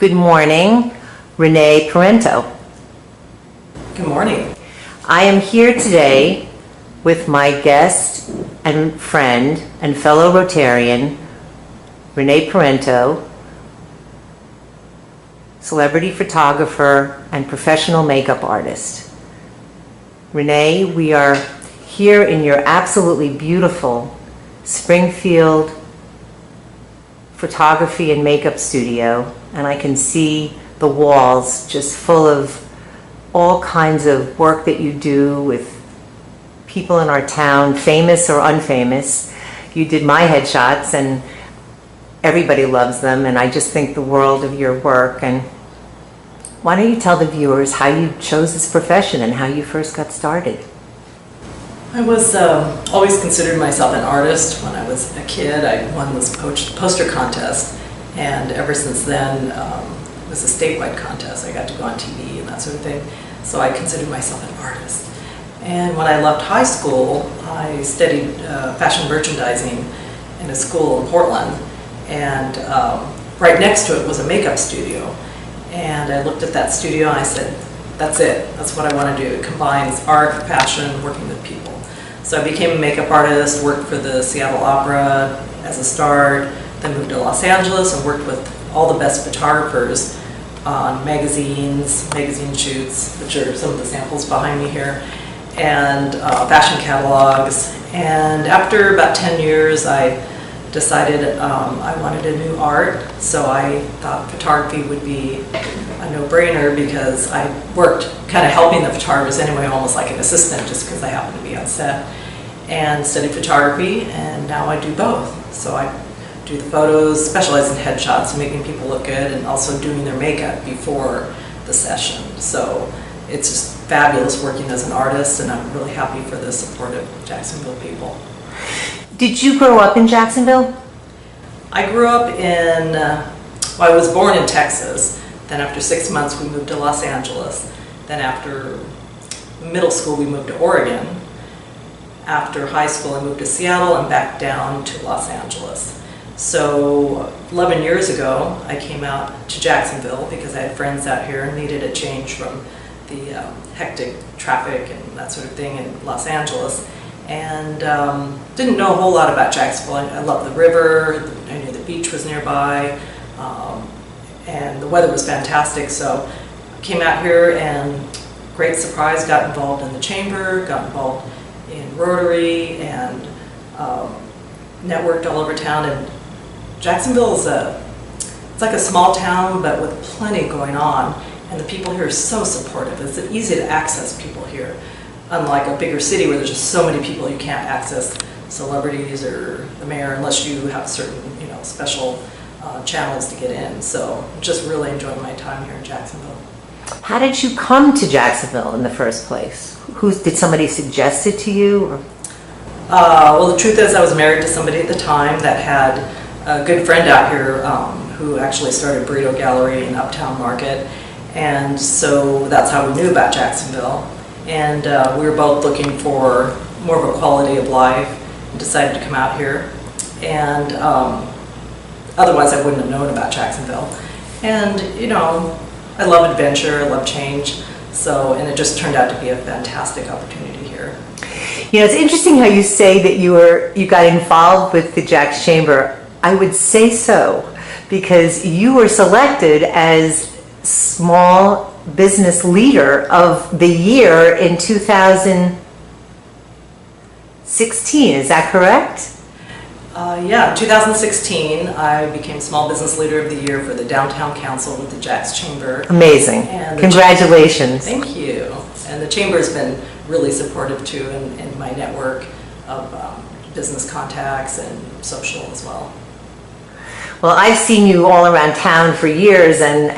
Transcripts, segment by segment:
Good morning, Renee Parenteau. Good morning. I am here today with my guest and friend and fellow Rotarian, Renee Parenteau, celebrity photographer and professional makeup artist. Renee, we are here in your absolutely beautiful Springfield photography and makeup studio, and I can see the walls just full of all kinds of work that you do with people in our town, famous or unfamous. You did my headshots and everybody loves them, and I just think the world of your work. And why don't you tell the viewers how you chose this profession and how you first got started? I was always considered myself an artist. When I was a kid, I won this poster contest, and ever since then, it was a statewide contest. I got to go on TV and that sort of thing, so I considered myself an artist. And when I left high school, I studied fashion merchandising in a school in Portland, and right next to it was a makeup studio. And I looked at that studio and I said, that's it. That's what I want to do. It combines art, fashion, working with people. So I became a makeup artist, worked for the Seattle Opera as a start, then moved to Los Angeles and worked with all the best photographers on magazines, magazine shoots, which are some of the samples behind me here, and fashion catalogs. And after about 10 years, I decided I wanted a new art, so I thought photography would be a no-brainer because I worked kind of helping the photographers anyway, almost like an assistant, just because I happened to be on set, and studied photography, and now I do both. So I do the photos, specialize in headshots, making people look good, and also doing their makeup before the session. So it's just fabulous working as an artist, and I'm really happy for the support of Jacksonville people. Did you grow up in Jacksonville? I grew up in, well, I was born in Texas. Then after 6 months we moved to Los Angeles. Then after middle school we moved to Oregon. After high school I moved to Seattle and back down to Los Angeles. So 11 years ago I came out to Jacksonville because I had friends out here and needed a change from the hectic traffic and that sort of thing in Los Angeles. And didn't know a whole lot about Jacksonville. I loved the river, I knew the beach was nearby, and the weather was fantastic. So I came out here and great surprise, got involved in the chamber, got involved in Rotary, and networked all over town. And Jacksonville is it's like a small town but with plenty going on, and the people here are so supportive. It's easy to access people here. Unlike a bigger city where there's just so many people, you can't access celebrities or the mayor unless you have certain, special channels to get in. So just really enjoying my time here in Jacksonville. How did you come to Jacksonville in the first place? Did somebody suggest it to you? Or? Well, the truth is I was married to somebody at the time that had a good friend out here who actually started a burrito gallery in Uptown Market. And so that's how we knew about Jacksonville. And we were both looking for more of a quality of life and decided to come out here. And otherwise I wouldn't have known about Jacksonville. And I love adventure, I love change. So, and it just turned out to be a fantastic opportunity here. It's interesting how you say that you got involved with the Jack's Chamber. I would say so, because you were selected as small business leader of the year in 2016. Is that correct? Yeah, in 2016 I became Small Business Leader of the Year for the Downtown Council with the Jack's Chamber. Amazing. Congratulations. Thank you. And the Chamber has been really supportive too in my network of business contacts and social as well. Well, I've seen you all around town for years, and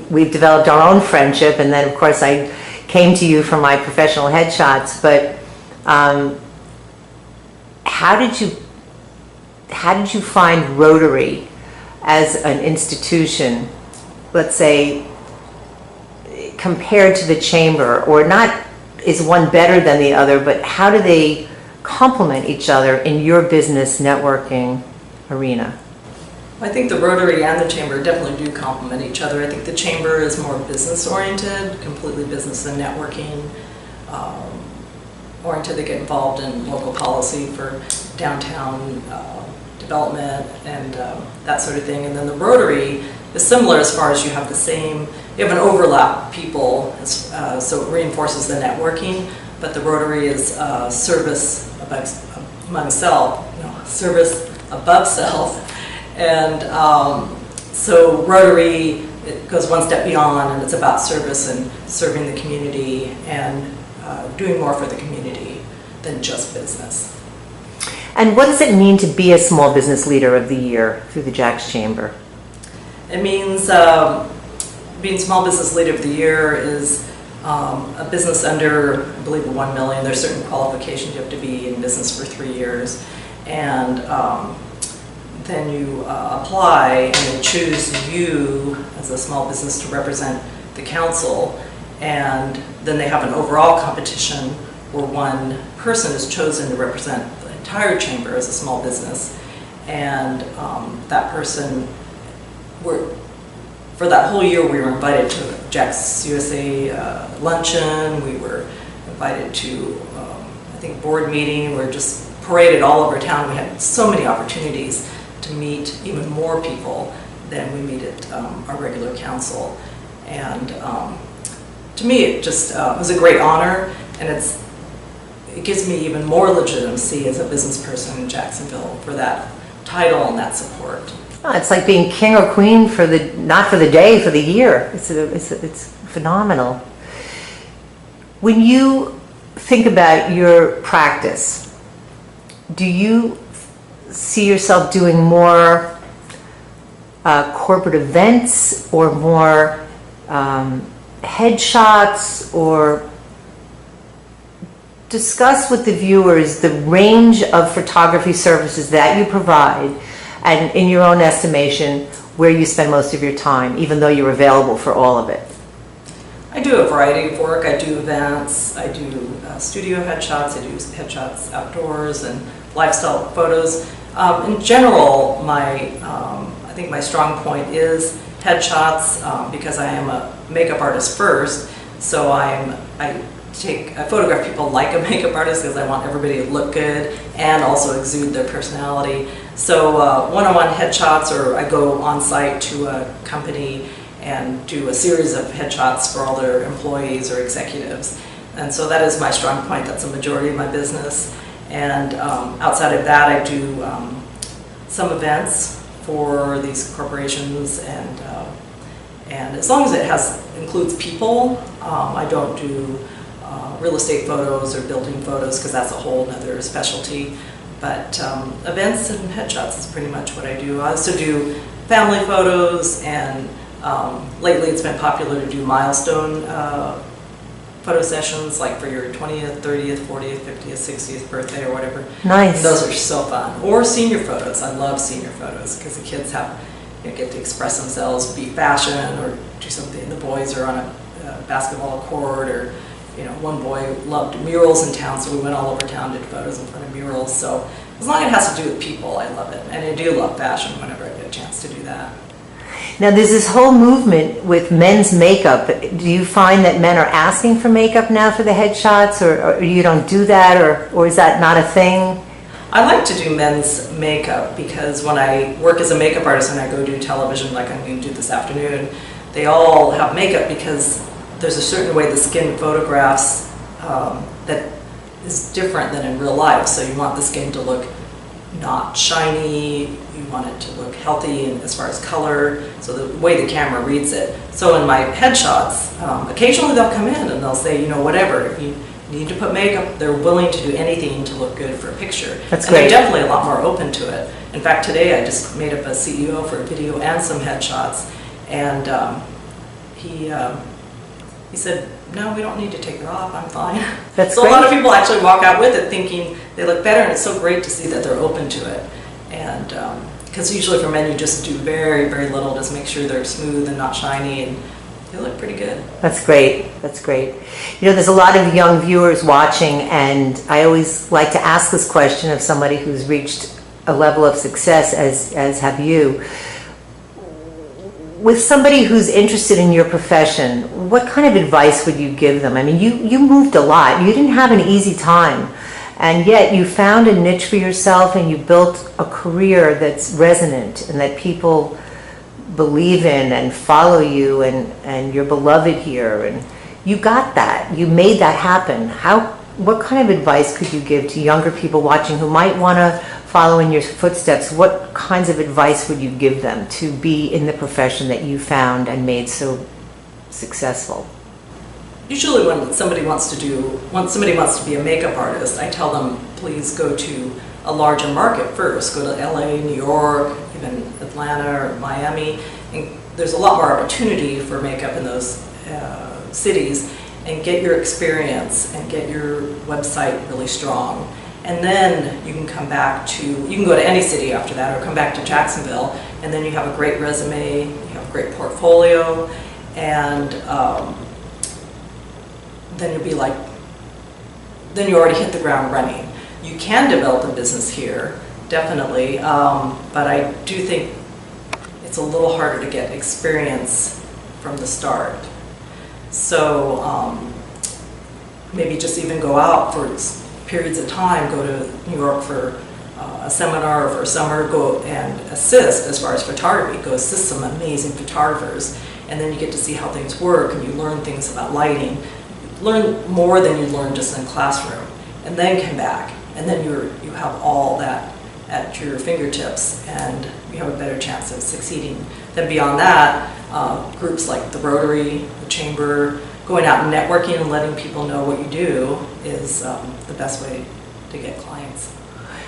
we've developed our own friendship, and then of course I came to you for my professional headshots. But how did you find Rotary as an institution, let's say, compared to the chamber? Or not, is one better than the other, but how do they complement each other in your business networking arena? I think the Rotary and the Chamber definitely do complement each other. I think the Chamber is more business-oriented, completely business and networking oriented. They get involved in local policy for downtown development and that sort of thing. And then the Rotary is similar as far as you have an overlap of people, so it reinforces the networking, but the Rotary is service above self. And so Rotary, it goes one step beyond, and it's about service and serving the community and doing more for the community than just business. And what does it mean to be a Small Business Leader of the Year through the Jacks Chamber? It means being Small Business Leader of the Year is a business under, I believe, $1 million. There's certain qualifications. You have to be in business for 3 years. And then you apply and they choose you as a small business to represent the council. And then they have an overall competition where one person is chosen to represent the entire chamber as a small business. And that person, for that whole year, we were invited to Jack's USA luncheon. We were invited to, I think, board meeting. We were just paraded all over town. We had so many opportunities to meet even more people than we meet at our regular council. And to me, it just was a great honor, and it gives me even more legitimacy as a business person in Jacksonville for that title and that support. Oh, it's like being king or queen not for the day, for the year. It's phenomenal. When you think about your practice, do you see yourself doing more corporate events or more headshots, or discuss with the viewers the range of photography services that you provide, and in your own estimation, where you spend most of your time, even though you're available for all of it? I do a variety of work. I do events, I do studio headshots, I do headshots outdoors and lifestyle photos. In general, I think my strong point is headshots because I am a makeup artist first. So I photograph people like a makeup artist because I want everybody to look good and also exude their personality. So one-on-one headshots, or I go on site to a company and do a series of headshots for all their employees or executives. And so that is my strong point. That's a majority of my business. And outside of that, I do some events for these corporations, and as long as it includes people, I don't do real estate photos or building photos because that's a whole other specialty. But events and headshots is pretty much what I do. I also do family photos, and lately it's been popular to do milestone photo sessions, like for your 20th, 30th, 40th, 50th, 60th birthday or whatever. Nice. And those are so fun. Or senior photos. I love senior photos because the kids get to express themselves, be fashion, or do something. The boys are on a basketball court, or one boy loved murals in town, so we went all over town, did photos in front of murals. So as long as it has to do with people, I love it. And I do love fashion whenever I get a chance to do that. Now, there's this whole movement with men's makeup. Do you find that men are asking for makeup now for the headshots, or you don't do that, or is that not a thing? I like to do men's makeup because when I work as a makeup artist and I go do television, like I'm going to do this afternoon, they all have makeup because there's a certain way the skin photographs that is different than in real life. So you want the skin to look not shiny, you want it to look healthy and as far as color, so the way the camera reads it. So in my headshots, occasionally they'll come in and they'll say, whatever, if you need to put makeup, they're willing to do anything to look good for a picture. That's and great. They're definitely a lot more open to it. In fact, today I just made up a CEO for a video and some headshots, and he said, no, we don't need to take it off, I'm fine. That's so great. A lot of people actually walk out with it thinking they look better, and it's so great to see that they're open to it. And because usually for men you just do very, very little, just make sure they're smooth and not shiny, and they look pretty good. That's great. That's great. There's a lot of young viewers watching, and I always like to ask this question of somebody who's reached a level of success as have you. with somebody who's interested in your profession, what kind of advice would you give them? I mean, you moved a lot. You didn't have an easy time, and yet you found a niche for yourself and you built a career that's resonant and that people believe in and follow you, and you're beloved here, and you got that. You made that happen. What kind of advice could you give to younger people watching who might want to follow in your footsteps? What kinds of advice would you give them to be in the profession that you found and made so successful? Usually when somebody wants to be a makeup artist, I tell them, please go to a larger market first. Go to LA, New York, even Atlanta or Miami. And there's a lot more opportunity for makeup in those cities, and get your experience and get your website really strong. And then you can you can go to any city after that, or come back to Jacksonville, and then you have a great resume, you have a great portfolio, and then you'll be like, then you already hit the ground running. You can develop a business here, definitely, but I do think it's a little harder to get experience from the start. So maybe just even go out for periods of time, go to New York for a seminar or for a summer, go and assist as far as photography, go assist some amazing photographers, and then you get to see how things work, and you learn things about lighting, learn more than you learn just in a classroom, and then come back, and then you have all that at your fingertips, and you have a better chance of succeeding. Then beyond that, groups like the Rotary, the Chamber, going out and networking and letting people know what you do is the best way to get clients.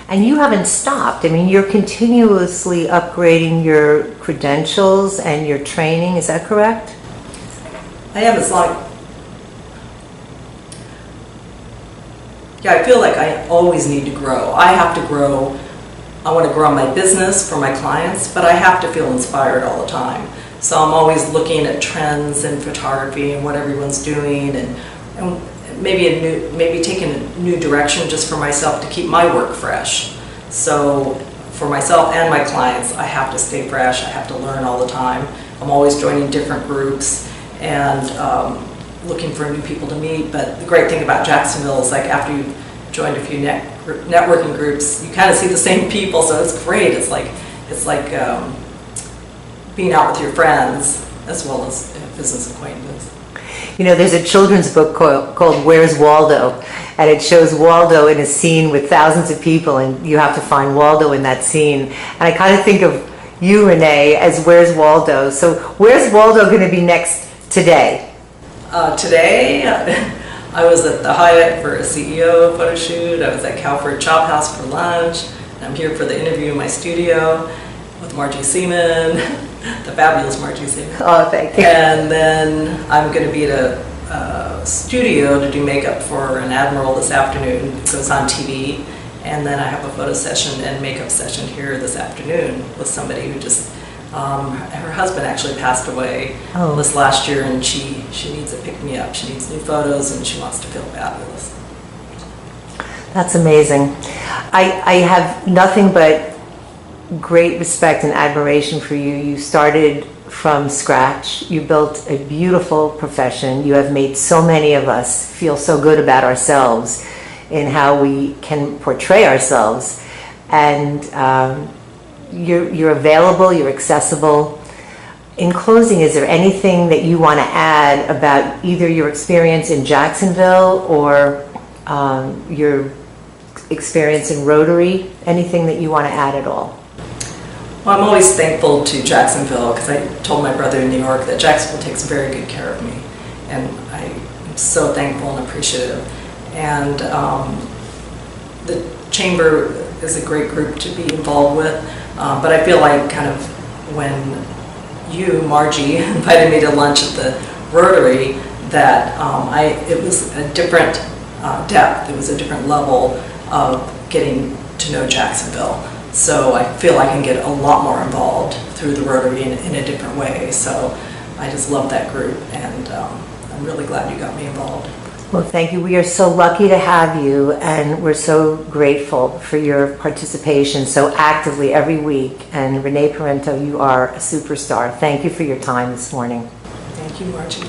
And you haven't stopped. I mean, you're continuously upgrading your credentials and your training, is that correct? I am. I feel like I always need to grow. I have to grow. I want to grow my business for my clients, but I have to feel inspired all the time. So I'm always looking at trends in photography and what everyone's doing, and maybe taking a new direction just for myself to keep my work fresh. So for myself and my clients, I have to stay fresh. I have to learn all the time. I'm always joining different groups and looking for new people to meet. But the great thing about Jacksonville is, like, after you've joined a few networking groups, you kind of see the same people, so it's great. It's like being out with your friends as well as business acquaintances. You know, there's a children's book called Where's Waldo? And it shows Waldo in a scene with thousands of people, and you have to find Waldo in that scene. And I kind of think of you, Renee, as Where's Waldo? So where's Waldo going to be next today? Today, I was at the Hyatt for a CEO photo shoot. I was at Calford Chop House for lunch. I'm here for the interview in my studio with Margie Seaman, the fabulous Margie Seaman. Oh, thank you. And then I'm going to be at a studio to do makeup for an admiral this afternoon. It goes on TV. And then I have a photo session and makeup session here this afternoon with somebody who just, her husband actually passed away this last year, and she needs a pick-me-up. She needs new photos, and she wants to feel fabulous. That's amazing. I have nothing but great respect and admiration for you. You started from scratch. You built a beautiful profession. You have made so many of us feel so good about ourselves in how we can portray ourselves. And you're available, you're accessible. In closing, is there anything that you want to add about either your experience in Jacksonville or your experience in Rotary? Anything that you want to add at all? Well, I'm always thankful to Jacksonville, because I told my brother in New York that Jacksonville takes very good care of me, and I'm so thankful and appreciative. And the Chamber is a great group to be involved with, but I feel like kind of when you, Margie, invited me to lunch at the Rotary, that it was a different depth, it was a different level of getting to know Jacksonville. So I feel I can get a lot more involved through the Rotary in a different way. So I just love that group, and I'm really glad you got me involved. Well, thank you. We are so lucky to have you, and we're so grateful for your participation so actively every week. And Renee Parenteau, you are a superstar. Thank you for your time this morning. Thank you, Margie.